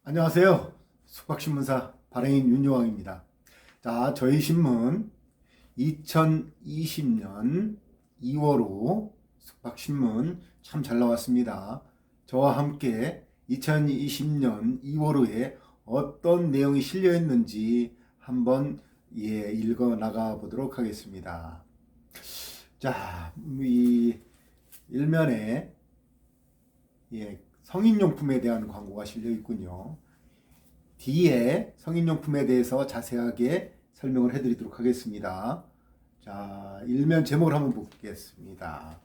안녕하세요. 숙박신문사 발행인 윤여왕입니다. 자, 저희 신문 2020년 2월호 숙박신문 참 잘 나왔습니다. 저와 함께 2020년 2월호에 어떤 내용이 실려 있는지 한번 읽어 나가 보도록 하겠습니다. 자, 이 일면에 성인용품에 대한 광고가 실려 있군요. 뒤에 성인용품에 대해서 자세하게 설명을 해드리도록 하겠습니다. 자, 일면 제목을 한번 보겠습니다.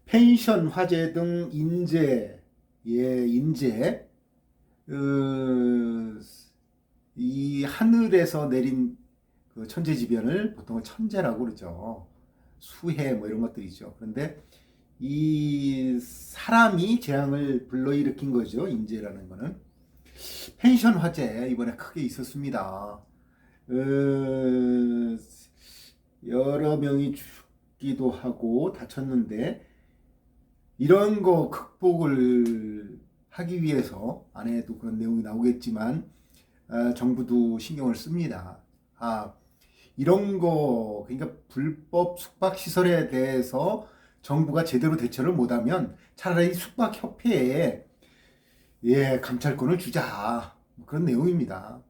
펜션, 화재 등 인재, 이 하늘에서 내린 그 천재지변을 보통 천재라고 그러죠. 수해 뭐 이런 것들이죠. 그런데 이 사람이 재앙을 불러일으킨 거죠. 인재라는 거는. 펜션 화재 이번에 크게 있었습니다. 여러 명이 죽기도 하고 다쳤는데 이런 거 극복을 하기 위해서 안에도 그런 내용이 나오겠지만 정부도 신경을 씁니다. 이런 거 그러니까 불법 숙박시설에 대해서 정부가 제대로 대처를 못하면 차라리 숙박협회에 감찰권을 주자. 그런 내용입니다.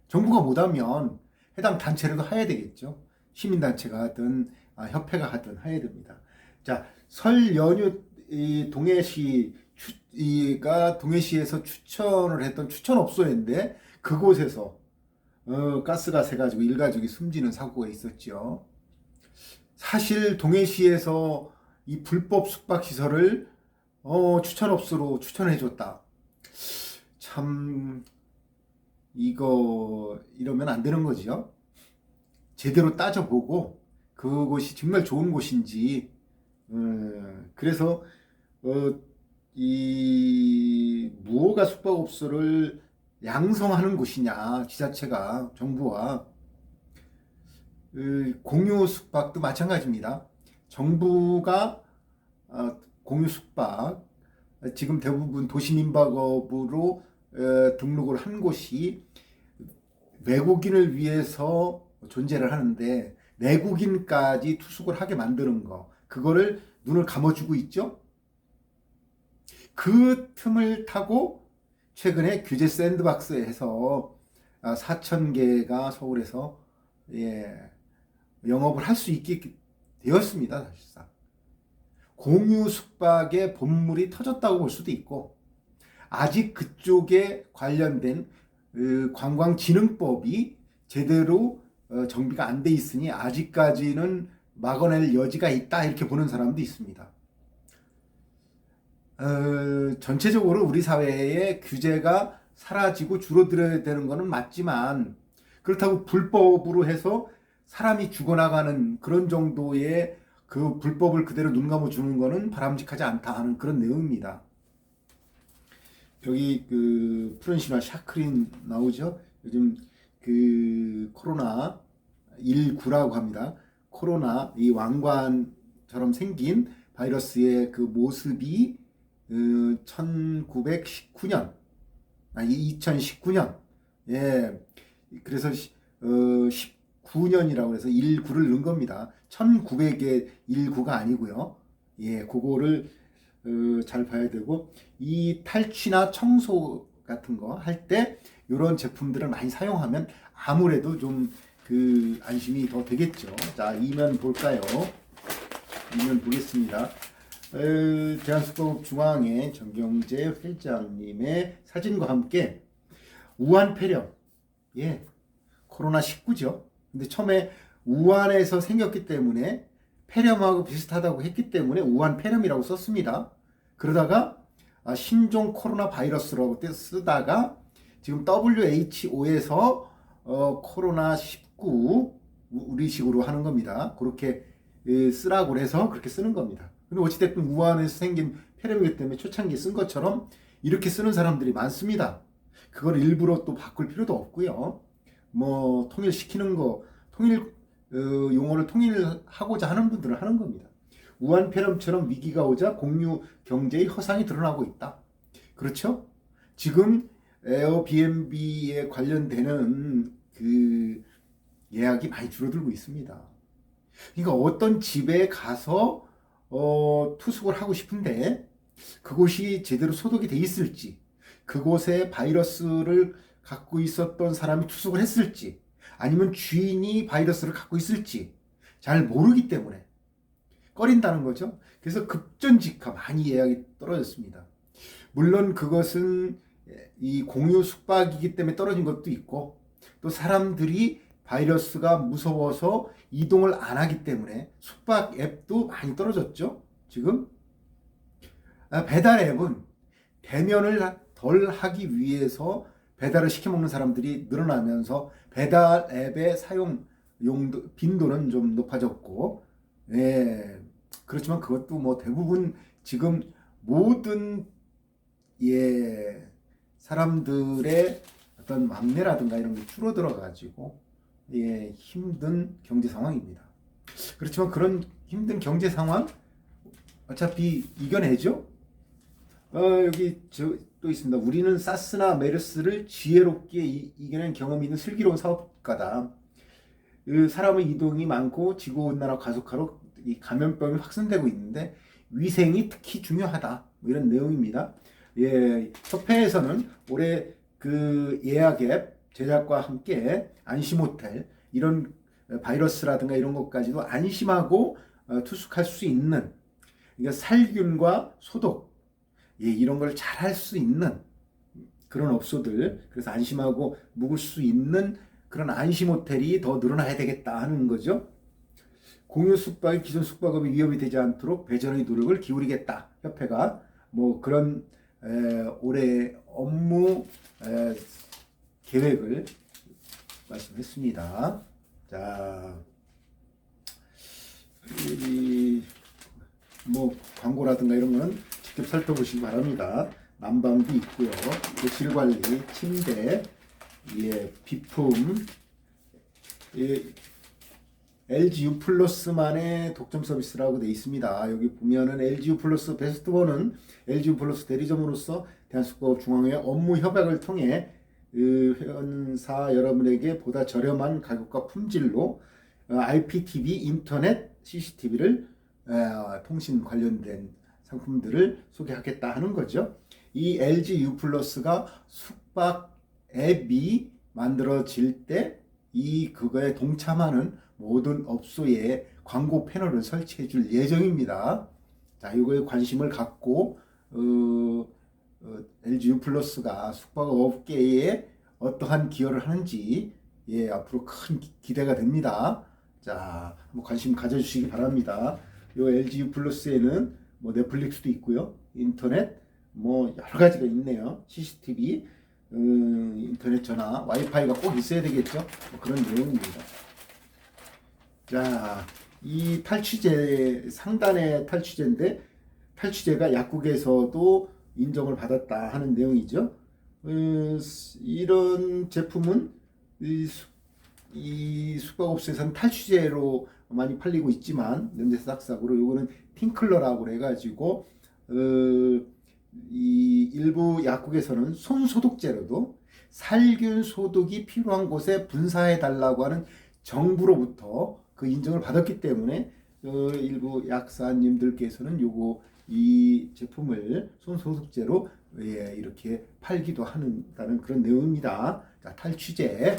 정부가 못하면 해당 단체라도 해야 되겠죠. 시민단체가 하든 협회가 하든 해야 됩니다. 자, 설 연휴 동해시에서 추천을 했던 추천업소인데 그곳에서 가스가 새가지고 일가족이 숨지는 사고가 있었죠. 사실 동해시에서 이 불법 숙박시설을 추천업소로 추천해줬다. 참 이러면 안 되는 거죠. 제대로 따져보고 그곳이 정말 좋은 곳인지 그래서 이 무허가 숙박업소를 양성하는 곳이냐 지자체가 정부와 공유 숙박도 마찬가지입니다. 정부가 공유 숙박 지금 대부분 도시민박업으로 등록을 한 곳이 외국인을 위해서 존재를 하는데 내국인까지 투숙을 하게 만드는 거 그거를 눈을 감아주고 있죠. 그 틈을 타고 최근에 규제 샌드박스에서 4,000개가 서울에서 영업을 할 수 있게 되었습니다. 사실상 공유 숙박의 본물이 터졌다고 볼 수도 있고 아직 그쪽에 관련된 관광진흥법이 제대로 정비가 안 돼 있으니 아직까지는 막아낼 여지가 있다 이렇게 보는 사람도 있습니다. 전체적으로 우리 사회에 규제가 사라지고 줄어들어야 되는 것은 맞지만 그렇다고 불법으로 해서 사람이 죽어나가는 그런 정도의 그 불법을 그대로 눈 감아주는 거는 바람직하지 않다 하는 그런 내용입니다. 여기 그 푸른 신화 샤크린 나오죠? 요즘 그 코로나 19라고 합니다. 코로나 이 왕관처럼 생긴 바이러스의 그 모습이 1919년 2019년 그래서 19년이라고 해서 19를 넣은 겁니다. 1900의 19가 아니고요. 그거를 잘 봐야 되고 이 탈취나 청소 같은 거 할 때 이런 제품들을 많이 사용하면 아무래도 좀 그 안심이 더 되겠죠. 자, 이면 볼까요? 이면 보겠습니다. 대한숙박업 정경재 회장님의 사진과 함께 우한 폐렴, 코로나19죠. 근데 처음에 우한에서 생겼기 때문에 폐렴하고 비슷하다고 했기 때문에 우한 폐렴이라고 썼습니다. 그러다가 신종 코로나 바이러스라고 쓰다가 지금 WHO에서 코로나19 우리식으로 하는 겁니다. 그렇게 쓰라고 해서 그렇게 쓰는 겁니다. 근데 어찌됐든 우한에서 생긴 폐렴이기 때문에 초창기에 쓴 것처럼 이렇게 쓰는 사람들이 많습니다. 그걸 일부러 또 바꿀 필요도 없고요. 뭐 통일시키는 거 용어를 통일하고자 하는 분들은 하는 겁니다. 우한 폐렴처럼 위기가 오자 공유 경제의 허상이 드러나고 있다. 그렇죠? 지금 에어비앤비에 관련되는 그 예약이 많이 줄어들고 있습니다. 그러니까 어떤 집에 가서 투숙을 하고 싶은데 그곳이 제대로 소독이 돼 있을지, 그곳에 바이러스를 갖고 있었던 사람이 투숙을 했을지, 아니면 주인이 바이러스를 갖고 있을지 잘 모르기 때문에 꺼린다는 거죠. 그래서 급전직하 많이 예약이 떨어졌습니다. 물론 그것은 이 공유 숙박이기 때문에 떨어진 것도 있고, 또 사람들이 바이러스가 무서워서 이동을 안 하기 때문에 숙박 앱도 많이 떨어졌죠. 지금 배달 앱은 대면을 덜 하기 위해서 배달을 시켜 먹는 사람들이 늘어나면서 배달 앱의 사용 용도 빈도는 좀 높아졌고, 예, 그렇지만 그것도 뭐 대부분 지금 모든 사람들의 어떤 막내라든가 이런 게 줄어들어 가지고 힘든 경제 상황입니다. 그렇지만 그런 힘든 경제 상황 어차피 이겨내죠. 여기 또 있습니다. 우리는 사스나 메르스를 지혜롭게 이겨낸 경험이 있는 슬기로운 사업가다. 사람의 이동이 많고 지구온난화 가속화로 이 감염병이 확산되고 있는데 위생이 특히 중요하다. 뭐 이런 내용입니다. 협회에서는 올해 그 예약 앱 제작과 함께 안심호텔 이런 바이러스라든가 이런 것까지도 안심하고 투숙할 수 있는, 그러니까 살균과 소독 이런 걸 잘 할 수 있는 그런 업소들, 그래서 안심하고 묵을 수 있는 그런 안심 호텔이 더 늘어나야 되겠다 하는 거죠. 공유 숙박이 기존 숙박업이 위협이 되지 않도록 배전의 노력을 기울이겠다. 협회가 뭐 그런 올해 업무 계획을 말씀했습니다. 자, 뭐 광고라든가 이런 거는 직접 살펴보시기 바랍니다. 난방도 있고요. 질관리, 침대, 비품, LGU 플러스만의 독점 서비스라고 되어 있습니다. 여기 보면은 LGU 플러스 베스트원은 LGU 플러스 대리점으로서 대한숙박업중앙회 업무 협약을 통해 회원사 여러분에게 보다 저렴한 가격과 품질로 IPTV, 인터넷, CCTV를 통신 관련된 상품들을 소개하겠다 하는 거죠. 이 LGU 플러스가 숙박 앱이 만들어질 때 그거에 동참하는 모든 업소에 광고 패널을 설치해 줄 예정입니다. 자, 이거에 관심을 갖고 LGU 플러스가 숙박업계에 어떠한 기여를 하는지 앞으로 큰 기대가 됩니다. 자, 한번 관심 가져주시기 바랍니다. 이 LGU 플러스에는 뭐 넷플릭스도 있고요, 인터넷 뭐 여러 가지가 있네요. CCTV, 인터넷 전화, 와이파이가 꼭 있어야 되겠죠. 뭐 그런 내용입니다. 자, 이 탈취제 상단의 탈취제인데 탈취제가 약국에서도 인정을 받았다 하는 내용이죠. 이런 제품은 이 숙박업소에서는 탈취제로 많이 팔리고 있지만 냄새 싹싹으로 요거는 틴클러라고 해가지고 이 일부 약국에서는 손소독제로도 살균 소독이 필요한 곳에 분사해 달라고 하는 정부로부터 그 인정을 받았기 때문에 일부 약사님들께서는 이 제품을 손소독제로 이렇게 팔기도 한다는 그런 내용입니다. 자, 탈취제.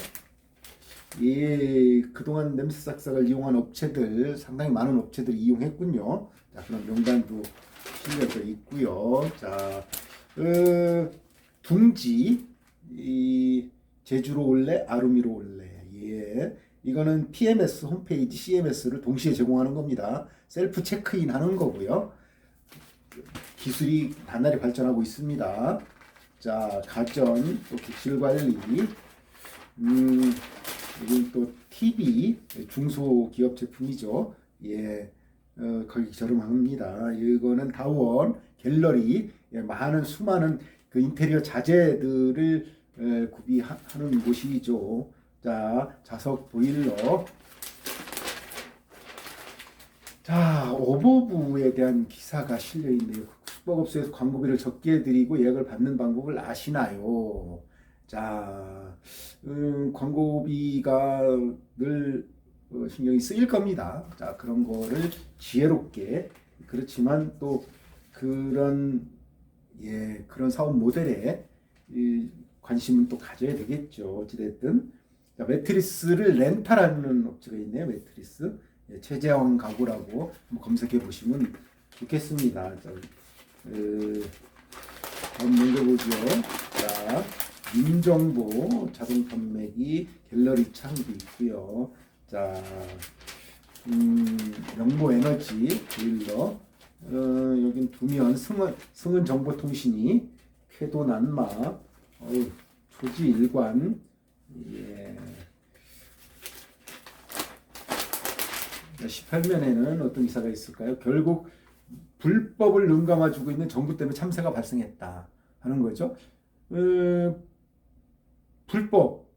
그동안 냄새 싹싹을 이용한 업체들, 상당히 많은 업체들이 이용했군요. 자, 그런 명단도 실려져 있고요. 자, 둥지, 제주로 올래, 아루미로 올래. 이거는 PMS 홈페이지, CMS를 동시에 제공하는 겁니다. 셀프 체크인 하는 거고요. 기술이 단날이 발전하고 있습니다. 자, 가전, 또 객실 관리, 이건 또 TV, 중소기업 제품이죠. 가격이 저렴합니다. 이거는 다원, 갤러리, 많은 수많은 그 인테리어 자재들을 구비하는 곳이죠. 자, 자석 보일러. 자, 오버부에 대한 기사가 실려있네요. 숙박업소에서 광고비를 적게 드리고 예약을 받는 방법을 아시나요? 자, 광고비가 늘 신경이 쓰일 겁니다. 자, 그런 거를 지혜롭게, 그렇지만 또 그런 그런 사업 모델에 관심은 또 가져야 되겠죠. 어찌됐든. 자, 매트리스를 렌탈하는 업체가 있네요. 매트리스. 최재왕 가구라고 한번 검색해 보시면 좋겠습니다. 자, 다음 넘겨보죠. 자, 민정보 자동 판매기 갤러리 창도 있고요. 자, 영모 에너지 보일러. 여긴 두면 승은 정보통신이 쾌도 난마 조지 일관. 예. 18면에는 어떤 기사가 있을까요? 결국 불법을 눈감아주고 있는 정부 때문에 참사가 발생했다 하는 거죠. 불법,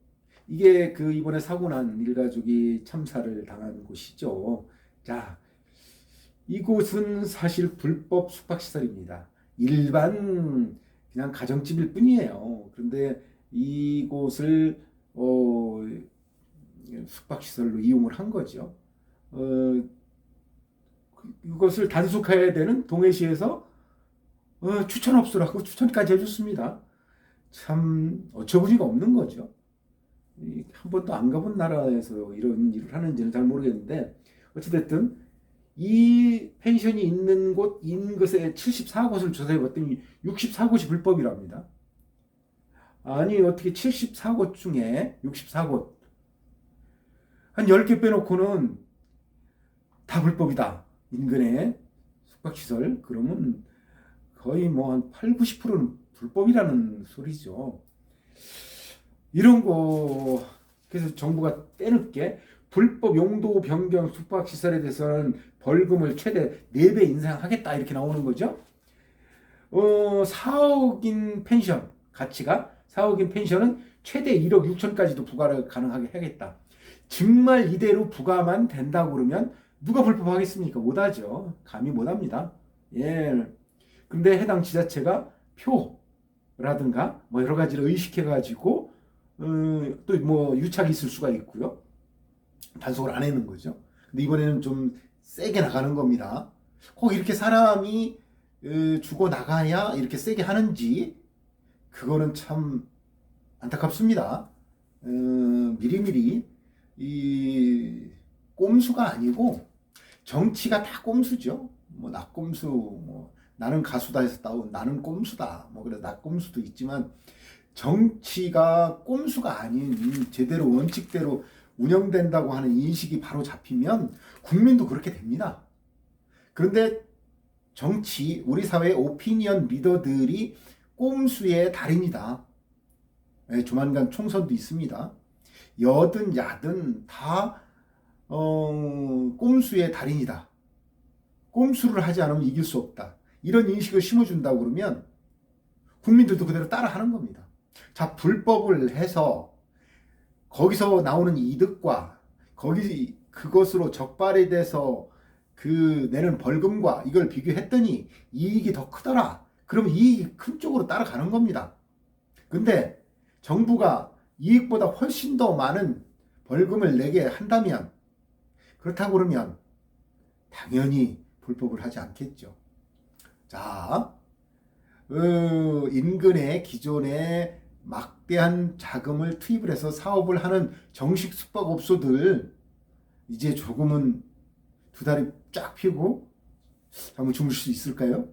이게 그 이번에 사고 난 일가족이 참사를 당한 곳이죠. 자, 이곳은 사실 불법 숙박시설입니다. 일반 그냥 가정집일 뿐이에요. 그런데 이곳을 숙박시설로 이용을 한 거죠. 이것을 단속해야 되는 동해시에서 추천업소라고 추천까지 해줬습니다. 참 어처구니가 없는 거죠. 한 번도 안 가본 나라에서 이런 일을 하는지는 잘 모르겠는데, 어찌됐든 이 펜션이 있는 곳 인근에 74곳을 조사해 봤더니 64곳이 불법이랍니다. 아니 어떻게 74곳 중에 64곳 한 10개 빼놓고는 다 불법이다. 인근의 숙박시설. 그러면 거의 뭐 한 8, 90%는 불법이라는 소리죠. 이런 거, 그래서 정부가 때늦게 불법 용도 변경 숙박시설에 대해서는 벌금을 최대 4배 인상하겠다 이렇게 나오는 거죠. 4억인 펜션, 가치가 4억인 펜션은 최대 1억 6천까지도 부과를 가능하게 하겠다. 정말 이대로 부과만 된다고 그러면 누가 불법하겠습니까? 못하죠. 감히 못합니다. 예. 근데 해당 지자체가 표라든가 뭐 여러 가지를 의식해가지고 또 뭐 유착이 있을 수가 있고요. 단속을 안 해는 거죠. 근데 이번에는 좀 세게 나가는 겁니다. 꼭 이렇게 사람이 죽어 나가야 이렇게 세게 하는지 그거는 참 안타깝습니다. 미리미리 이 꼼수가 아니고 정치가 다 꼼수죠. 뭐 낙꼼수, 뭐 나는 가수다 해서 나온 나는 꼼수다. 뭐 그래서 낙꼼수도 있지만 정치가 꼼수가 아닌 제대로 원칙대로 운영된다고 하는 인식이 바로 잡히면 국민도 그렇게 됩니다. 그런데 정치, 우리 사회의 오피니언 리더들이 꼼수의 달인이다. 네, 조만간 총선도 있습니다. 여든 야든 다 꼼수의 달인이다. 꼼수를 하지 않으면 이길 수 없다. 이런 인식을 심어준다고 그러면 국민들도 그대로 따라하는 겁니다. 자, 불법을 해서 거기서 나오는 이득과 그것으로 적발이 돼서 그 내는 벌금과 이걸 비교했더니 이익이 더 크더라. 그러면 이익이 큰 쪽으로 따라가는 겁니다. 근데 정부가 이익보다 훨씬 더 많은 벌금을 내게 한다면, 그렇다고 그러면 당연히 불법을 하지 않겠죠. 자, 인근의 기존에 막대한 자금을 투입을 해서 사업을 하는 정식 숙박업소들 이제 조금은 두 다리 쫙 펴고 한번 주무실 수 있을까요?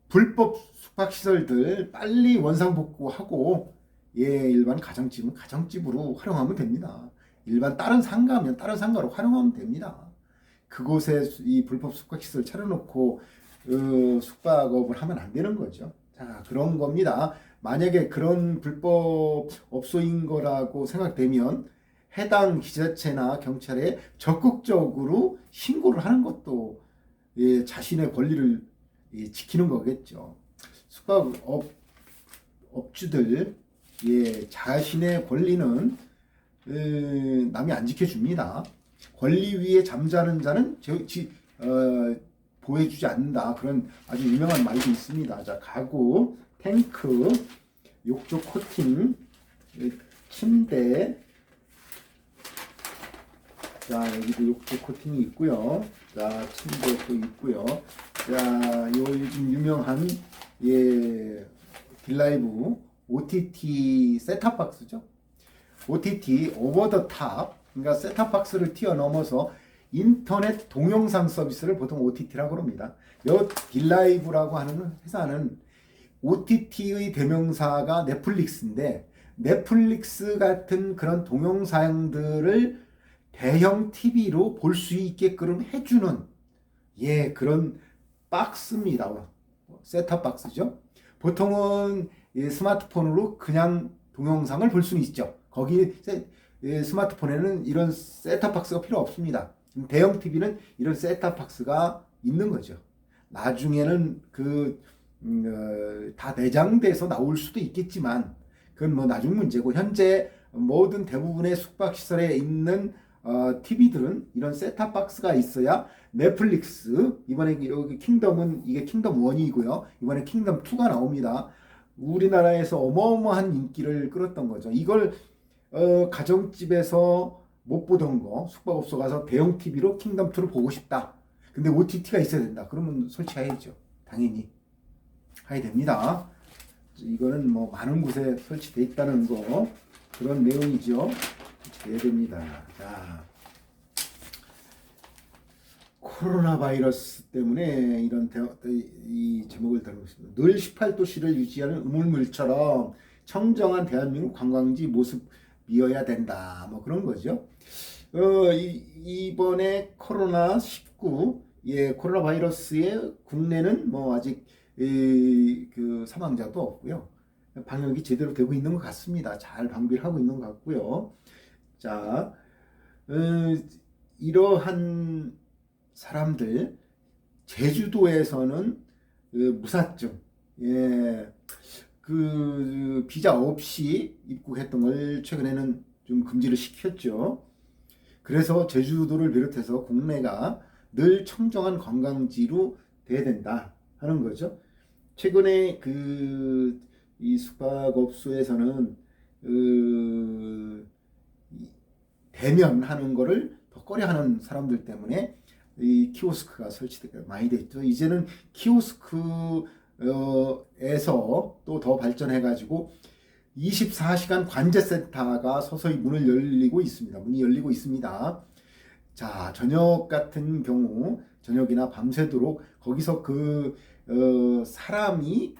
불법 숙박시설들 빨리 원상복구하고 일반 가정집은 가정집으로 활용하면 됩니다. 일반 다른 상가면 다른 상가로 활용하면 됩니다. 그곳에 이 불법 숙박시설 차려놓고 숙박업을 하면 안 되는 거죠. 자, 그런 겁니다. 만약에 그런 불법 업소인 거라고 생각되면 해당 지자체나 경찰에 적극적으로 신고를 하는 것도 자신의 권리를 지키는 거겠죠. 숙박업주들 자신의 권리는 남이 안 지켜줍니다. 권리 위에 잠자는 자는 보여주지 않는다. 그런 아주 유명한 말도 있습니다. 자, 가구, 탱크, 욕조 코팅, 침대. 자, 여기도 욕조 코팅이 있고요. 자, 침대도 있고요. 자, 요 요즘 유명한 딜라이브 OTT 셋탑박스죠. OTT 오버 더 탑. 그러니까 셋탑박스를 뛰어넘어서 인터넷 동영상 서비스를 보통 OTT라고 합니다. 이 딜라이브라고 하는 회사는 OTT의 대명사가 넷플릭스인데, 넷플릭스 같은 그런 동영상들을 대형 TV로 볼 수 있게끔 해주는 그런 박스입니다. 셋탑 박스죠. 보통은 스마트폰으로 그냥 동영상을 볼 수는 있죠. 거기 스마트폰에는 이런 셋탑 박스가 필요 없습니다. 대형 TV는 이런 셋탑 박스가 있는 거죠. 나중에는 다 내장돼서 나올 수도 있겠지만 그건 뭐 나중 문제고, 현재 모든 대부분의 숙박시설에 있는 TV들은 이런 셋탑 박스가 있어야 넷플릭스, 이번에 여기 킹덤은 이게 킹덤 1이고요. 이번에 킹덤 2가 나옵니다. 우리나라에서 어마어마한 인기를 끌었던 거죠. 이걸 가정집에서 못 보던 거 숙박업소 가서 대형 TV로 킹덤 2를 보고 싶다. 근데 OTT가 있어야 된다. 그러면 설치해야죠. 당연히 해야 됩니다. 이거는 뭐 많은 곳에 설치되어 있다는 거, 그런 내용이죠. 해야 됩니다. 자, 코로나 바이러스 때문에 이 제목을 다루고 있습니다. 늘 18도씨를 유지하는 우물물처럼 청정한 대한민국 관광지 모습이어야 된다. 뭐 그런 거죠. 이번에 코로나19 코로나 바이러스의 국내는 뭐 아직 그 사망자도 없고요. 방역이 제대로 되고 있는 것 같습니다. 잘 방비를 하고 있는 것 같고요. 자, 이러한 사람들, 제주도에서는 무사증, 비자 없이 입국했던 걸 최근에는 좀 금지를 시켰죠. 그래서 제주도를 비롯해서 국내가 늘 청정한 관광지로 돼야 된다 하는 거죠. 최근에 이 숙박업소에서는 대면하는 거를 더 꺼려하는 사람들 때문에 이 키오스크가 설치가 많이 됐죠. 이제는 키오스크에서 또 더 발전해가지고 24시간 관제센터가 서서히 문이 열리고 있습니다. 자, 저녁 같은 경우, 저녁이나 밤새도록 거기서 사람이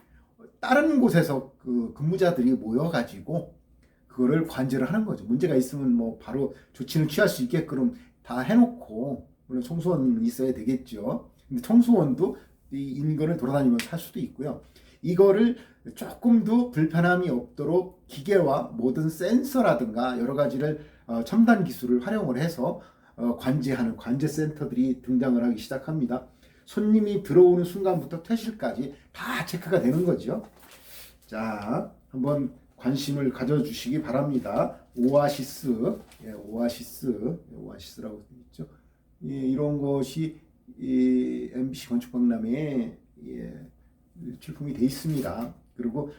다른 곳에서 근무자들이 모여가지고 그거를 관제를 하는 거죠. 문제가 있으면 뭐 바로 조치는 취할 수 있게끔 다 해놓고, 물론 청소원은 있어야 되겠죠. 근데 청소원도 이 인근을 돌아다니면서 할 수도 있고요. 이거를 조금 더 불편함이 없도록 기계와 모든 센서라든가 여러 가지를 첨단 기술을 활용을 해서 관제하는 관제센터들이 등장을 하기 시작합니다. 손님이 들어오는 순간부터 퇴실까지 다 체크가 되는 거죠. 자, 한번 관심을 가져주시기 바랍니다. 오아시스라고 되어 있죠. 이런 것이 MBC 건축박람회에 출품이 되어 있습니다. 그리고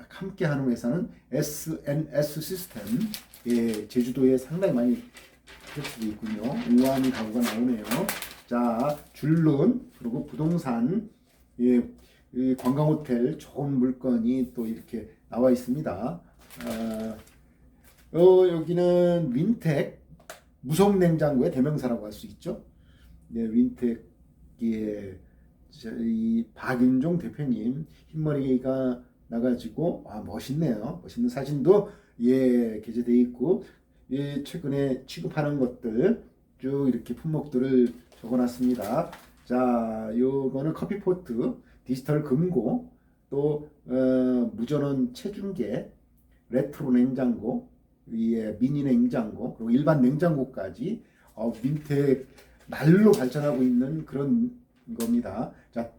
함께하는 회사는 SNS 시스템, 제주도에 상당히 많이 설치되어 있군요. 우아한 가구가 나오네요. 자, 줄눈, 그리고 부동산, 관광호텔, 좋은 물건이 또 이렇게 나와 있습니다. 여기는 윈텍 무속 냉장고의 대명사라고 할 수 있죠. 윈텍의 이 박윤종 대표님 흰머리가 나가지고 멋있네요. 멋있는 사진도 게재되어 있고, 최근에 취급하는 것들 쭉 이렇게 품목들을 적어놨습니다. 자, 요거는 커피포트, 디지털 금고, 또 무전원 체중계, 레트로 냉장고, 미니 냉장고, 그리고 일반 냉장고까지 윈텍 날로 발전하고 있는 그런 겁니다. 자,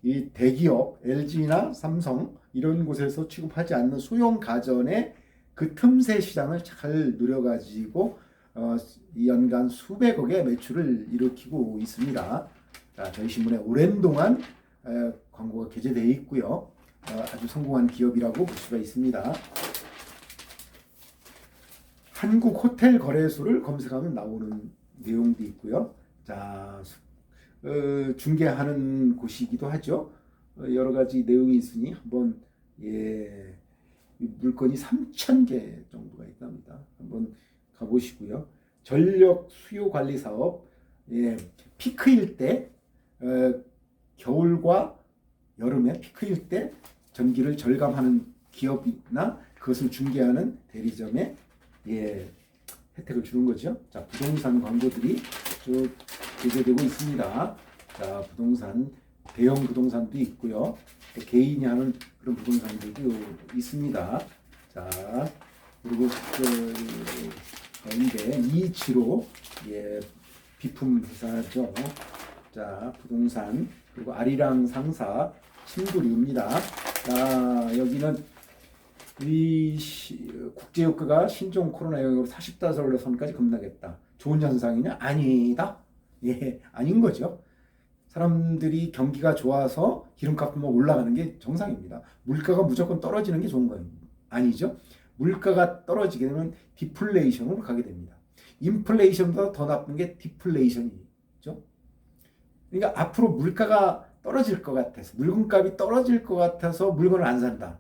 이 대기업 LG나 삼성 이런 곳에서 취급하지 않는 소형 가전의 그 틈새 시장을 잘 누려가지고 연간 수백억의 매출을 일으키고 있습니다. 자, 저희 신문에 오랜 동안 광고가 게재되어 있고요. 아주 성공한 기업이라고 볼 수가 있습니다. 한국 호텔 거래소를 검색하면 나오는 내용도 있고요. 자, 중개하는 곳이기도 하죠. 여러 가지 내용이 있으니 한번 물건이 3,000개 정도가 있답니다. 한번 가보시고요. 전력 수요 관리 사업, 피크일 때 겨울과 여름에 피크일 때 전기를 절감하는 기업이나 그것을 중개하는 대리점에 혜택을 주는 거죠. 자, 부동산 광고들이 쭉 게재되고 있습니다. 자, 부동산, 대형 부동산도 있고요. 또 개인이 하는 그런 부동산들도 있습니다. 자, 그리고 가운데 이치로 비품 회사죠. 자, 부동산, 그리고 아리랑 상사 신구류입니다. 자, 여기는 이 국제유가가 신종 코로나 영향으로 45달러선까지 급락했다. 좋은 현상이냐? 아니다. 아닌 거죠. 사람들이 경기가 좋아서 기름값만 올라가는 게 정상입니다. 물가가 무조건 떨어지는 게 좋은 거예요. 아니죠. 물가가 떨어지게 되면 디플레이션으로 가게 됩니다. 인플레이션보다 더 나쁜 게 디플레이션이죠. 그러니까 앞으로 물가가 떨어질 것 같아서, 물건값이 떨어질 것 같아서 물건을 안 산다.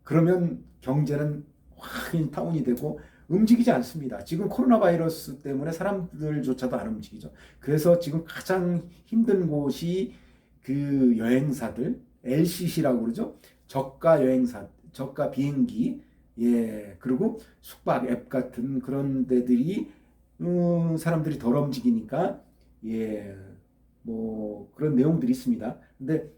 그러면 경제는 확 다운이 되고 움직이지 않습니다. 지금 코로나 바이러스 때문에 사람들조차도 안 움직이죠. 그래서 지금 가장 힘든 곳이 그 여행사들, LCC라고 그러죠. 저가 여행사, 저가 비행기, 그리고 숙박 앱 같은 그런 데들이 사람들이 덜 움직이니까 뭐 그런 내용들이 있습니다. 근데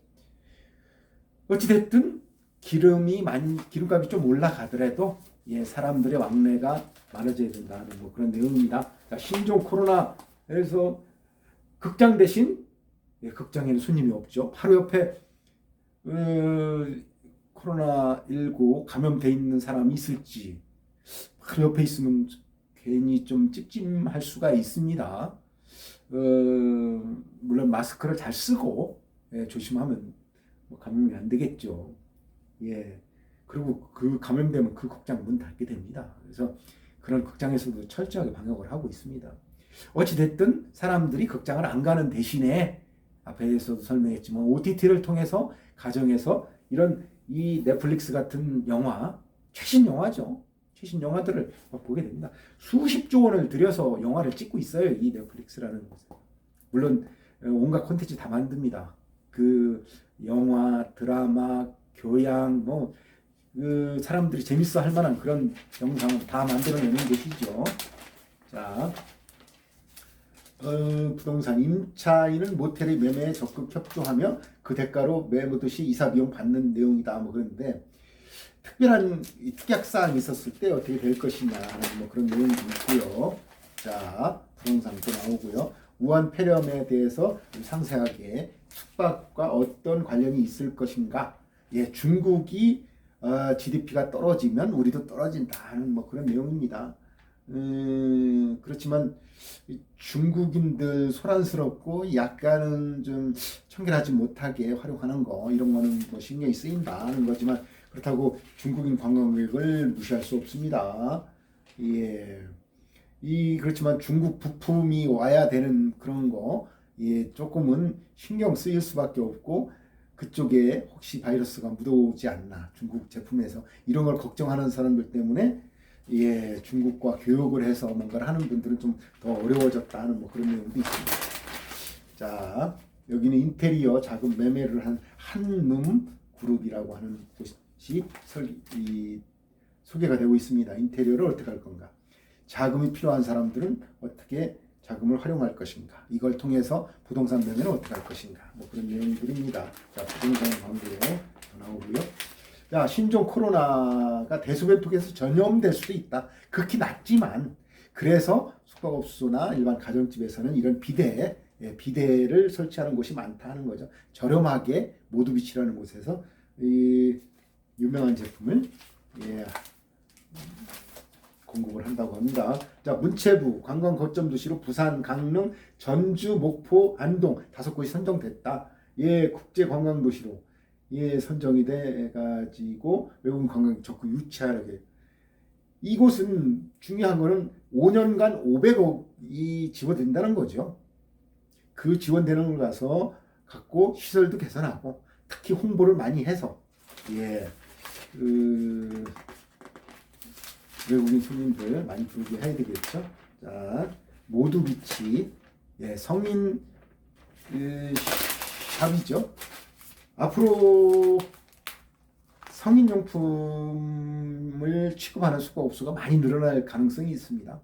어찌됐든 기름값이 좀 올라가더라도 사람들의 왕래가 많아져야 된다는 뭐 그런 내용입니다. 자, 신종 코로나에서 극장 대신 극장에는 손님이 없죠. 바로 옆에 코로나19 감염돼 있는 사람이 있을지 바로 옆에 있으면 괜히 좀 찝찝할 수가 있습니다. 물론 마스크를 잘 쓰고 조심하면 뭐 감염이 안 되겠죠. 그리고 그 감염되면 그 극장 문 닫게 됩니다. 그래서 그런 극장에서도 철저하게 방역을 하고 있습니다. 어찌됐든 사람들이 극장을 안 가는 대신에 앞에서도 설명했지만 OTT를 통해서 가정에서 이 넷플릭스 같은 영화, 최신 영화죠. 최신 영화들을 보게 됩니다. 수십조 원을 들여서 영화를 찍고 있어요. 이 넷플릭스라는 곳은. 물론 온갖 콘텐츠 다 만듭니다. 그 영화, 드라마, 교양, 그 사람들이 재밌어 할 만한 그런 영상을 다 만들어내는 곳이죠. 자, 부동산 임차인은 모텔의 매매에 적극 협조하며 그 대가로 매도시 이사 비용 받는 내용이다. 뭐 그런데 특별한 특약 사항이 있었을 때 어떻게 될 것이냐 하는 뭐 그런 내용이 있고요. 자, 부동산도 나오고요. 우한 폐렴에 대해서 상세하게 숙박과 어떤 관련이 있을 것인가. 중국이 GDP가 떨어지면 우리도 떨어진다 하는 뭐 그런 내용입니다. 그렇지만 중국인들 소란스럽고 약간은 좀 청결하지 못하게 활용하는 거 이런 거는 뭐 신경이 쓰인다 하는 거지만 그렇다고 중국인 관광객을 무시할 수 없습니다. 그렇지만 중국 부품이 와야 되는 그런 거 조금은 신경 쓰일 수밖에 없고 그쪽에 혹시 바이러스가 묻어오지 않나 중국 제품에서 이런 걸 걱정하는 사람들 때문에 중국과 교역을 해서 뭔가를 하는 분들은 좀 더 어려워졌다는 뭐 그런 내용도 있습니다. 자, 여기는 인테리어 자금 매매를 한 한눔 그룹이라고 하는 곳이 소개가 되고 있습니다. 인테리어를 어떻게 할 건가? 자금이 필요한 사람들은 어떻게 자금을 활용할 것인가? 이걸 통해서 부동산 매매는 어떻게 할 것인가? 뭐 그런 내용들입니다. 자, 부동산 광고 나오고요. 자, 신종 코로나가 대소변통에서 전염될 수도 있다. 극히 낮지만 그래서 숙박업소나 일반 가정집에서는 이런 비대를 설치하는 곳이 많다 하는 거죠. 저렴하게 모두비치라는 곳에서 이 유명한 제품을 공급을 한다고 합니다. 자, 문체부 관광 거점 도시로 부산, 강릉, 전주, 목포, 안동 5곳이 선정됐다. 예, 국제 관광 도시로 예, 선정이 돼 가지고 외국인 관광 적극 유치하게. 이곳은 중요한 거는 5년간 500억이 지원된다는 거죠. 그 지원되는 걸 가서 갖고 시설도 개선하고 특히 홍보를 많이 해서 예, 외국인 손님들 많이 부르게 해야 되겠죠. 자, 모두 비치 예, 성인 샵이죠. 앞으로 성인용품을 취급하는 숙박업소가 많이 늘어날 가능성이 있습니다.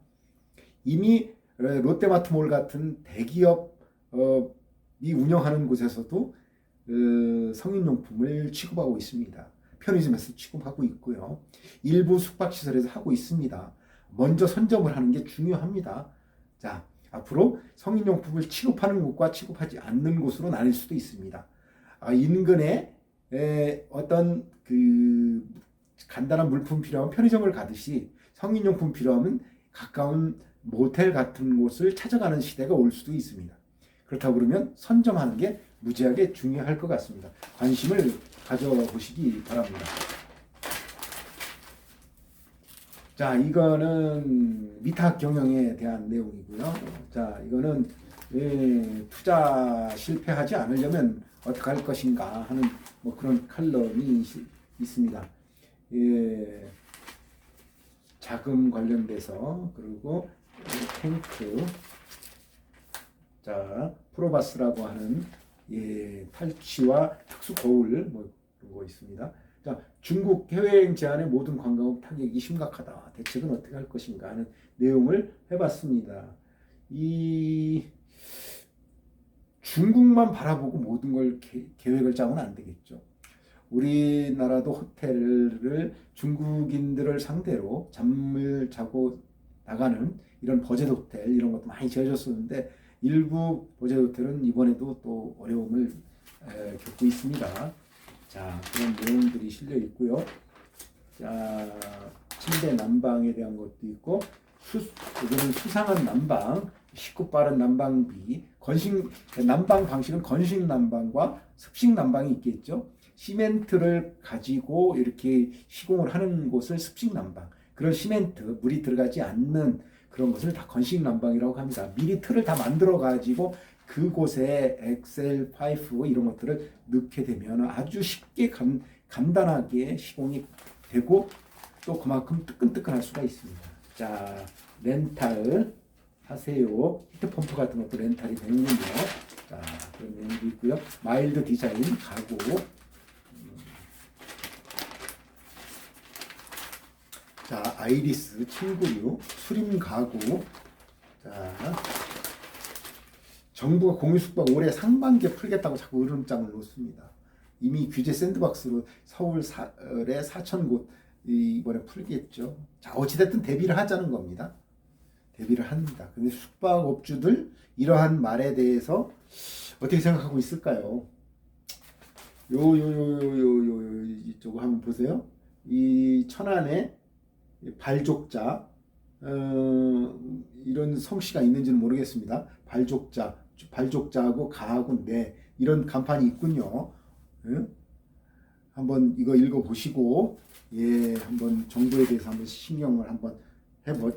이미 롯데마트몰 같은 대기업이 운영하는 곳에서도 성인용품을 취급하고 있습니다. 편의점에서 취급하고 있고요. 일부 숙박시설에서 하고 있습니다. 먼저 선점을 하는 게 중요합니다. 자, 앞으로 성인용품을 취급하는 곳과 취급하지 않는 곳으로 나뉠 수도 있습니다. 인근에 어떤 그 간단한 물품 필요하면 편의점을 가듯이 성인용품 필요하면 가까운 모텔 같은 곳을 찾아가는 시대가 올 수도 있습니다. 그렇다고 그러면 선점하는 게 무지하게 중요할 것 같습니다. 관심을 가져보시기 바랍니다. 자, 이거는 위탁 경영에 대한 내용이고요. 자, 이거는 투자 실패하지 않으려면 어떻게 할 것인가 하는 뭐 그런 칼럼이 있습니다. 예, 자금 관련돼서 그리고 탱크, 자 프로바스라고 하는 예, 탈취와 특수 거울 뭐 그런 거 있습니다. 자, 중국 해외여행 제한의 모든 관광업 타격이 심각하다. 대책은 어떻게 할 것인가 하는 내용을 해봤습니다. 이 중국만 바라보고 모든 걸 계획을 짜면 안 되겠죠. 우리나라도 호텔을 중국인들을 상대로 잠을 자고 나가는 이런 버젯 호텔 이런 것도 많이 지어졌었는데 일부 버젯 호텔은 이번에도 또 어려움을 겪고 있습니다. 자, 그런 내용들이 실려 있고요. 자, 침대 난방에 대한 것도 있고 여기는 수상한 난방, 쉽고 빠른 난방비, 건식 난방 방식은 건식 난방과 습식 난방이 있겠죠. 시멘트를 가지고 이렇게 시공을 하는 곳을 습식 난방, 그런 시멘트, 물이 들어가지 않는 그런 것을 다 건식 난방이라고 합니다. 미리 틀을 다 만들어 가지고 그곳에 엑셀 파이프 이런 것들을 넣게 되면 아주 쉽게 간단하게 시공이 되고 또 그만큼 뜨끈뜨끈할 수가 있습니다. 자, 렌탈 하세요. 히트펌프 같은 것도 렌탈이 되는군요. 자, 그런 내용도 있고요. 마일드 디자인 가구. 자, 아이리스 침구류, 수림 가구. 자, 정부가 공유숙박 올해 상반기에 풀겠다고 자꾸 으름장을 놓습니다. 이미 규제 샌드박스로 서울에 4,000곳 이번에 풀겠죠. 자, 어찌됐든 대비를 하자는 겁니다. 대비를 합니다. 근데 숙박업주들 이러한 말에 대해서 어떻게 생각하고 있을까요? 이쪽 한번 보세요. 이 천안에 발족자 이런 성씨가 있는지는 모르겠습니다. 발족자하고 가하고 네 이런 간판이 있군요. 한번 이거 읽어보시고 예 한번 정보에 대해서 한번 신경을 한번 한번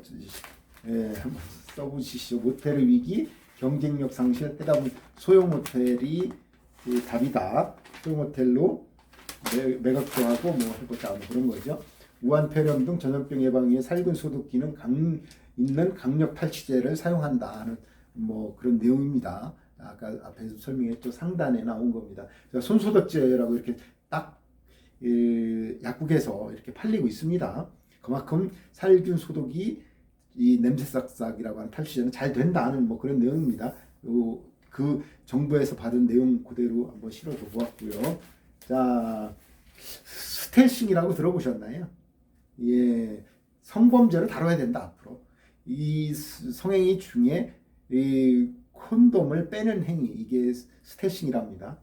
써보시죠. 모텔의 위기, 경쟁력 상실, 해답은 소형 모텔이 답이다. 소형 모텔로 매각도 하고 뭐 해보자 뭐 그런 거죠. 우한 폐렴 등 전염병 예방 위해 살균 소독 기능 있는 강력 탈취제를 사용한다 하는 뭐 그런 내용입니다. 아까 앞에서 설명했죠. 상단에 나온 겁니다. 손소독제라고 이렇게 딱 약국에서 이렇게 팔리고 있습니다. 그만큼 살균 소독이 이 냄새 싹싹이라고 하는 탈취제는 잘 된다는 뭐 그런 내용입니다. 그 정부에서 받은 내용 그대로 한번 실어줘 보았고요. 자, 스텔싱이라고 들어보셨나요? 예, 성범죄를 다뤄야 된다 앞으로. 이 성행위 중에 이 콘돔을 빼는 행위 이게 스텔싱이랍니다.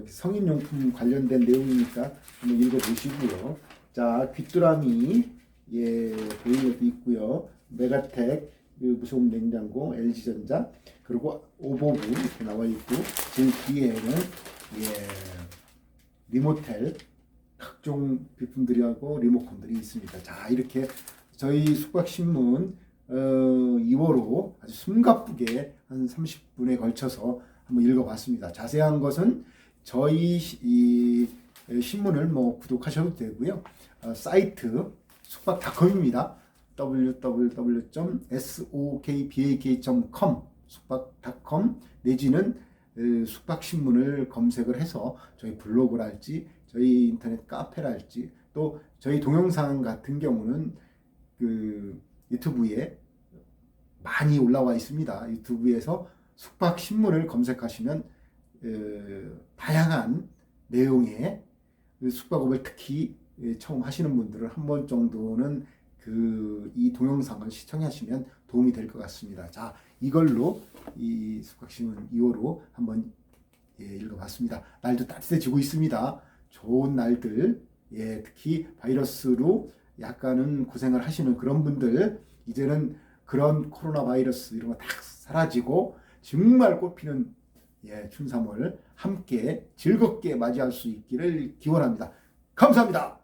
성인용품 관련된 내용이니까 한번 읽어보시고요. 자, 귀뚜라미 예, 보이는 것도 있고요. 메가텍 무소음 냉장고, LG전자, 그리고 오버브 이렇게 나와 있고, 제일 뒤에는 리모텔 각종 비품들이하고 리모컨들이 있습니다. 자, 이렇게 저희 숙박신문 2호로 아주 숨가쁘게 한 30분에 걸쳐서 한번 읽어봤습니다. 자세한 것은 저희 이 신문을 뭐 구독하셔도 되고요. 사이트 숙박닷컴입니다. www.sokbak.com 숙박닷컴 내지는 숙박신문을 검색을 해서 저희 블로그랄지 저희 인터넷 카페랄지 또 저희 동영상 같은 경우는 그 유튜브에 많이 올라와 있습니다. 유튜브에서 숙박신문을 검색하시면 다양한 내용의 숙박업을 특히 처음 하시는 분들은 한 번 정도는 이 동영상을 시청하시면 도움이 될 것 같습니다. 자, 이걸로 이 숙박신문 2호로 한번 읽어봤습니다. 날도 따뜻해지고 있습니다. 좋은 날들, 특히 바이러스로 약간은 고생을 하시는 그런 분들, 이제는 그런 코로나 바이러스 이런 거 다 사라지고 정말 꽃피는 춘 3월 함께 즐겁게 맞이할 수 있기를 기원합니다. 감사합니다.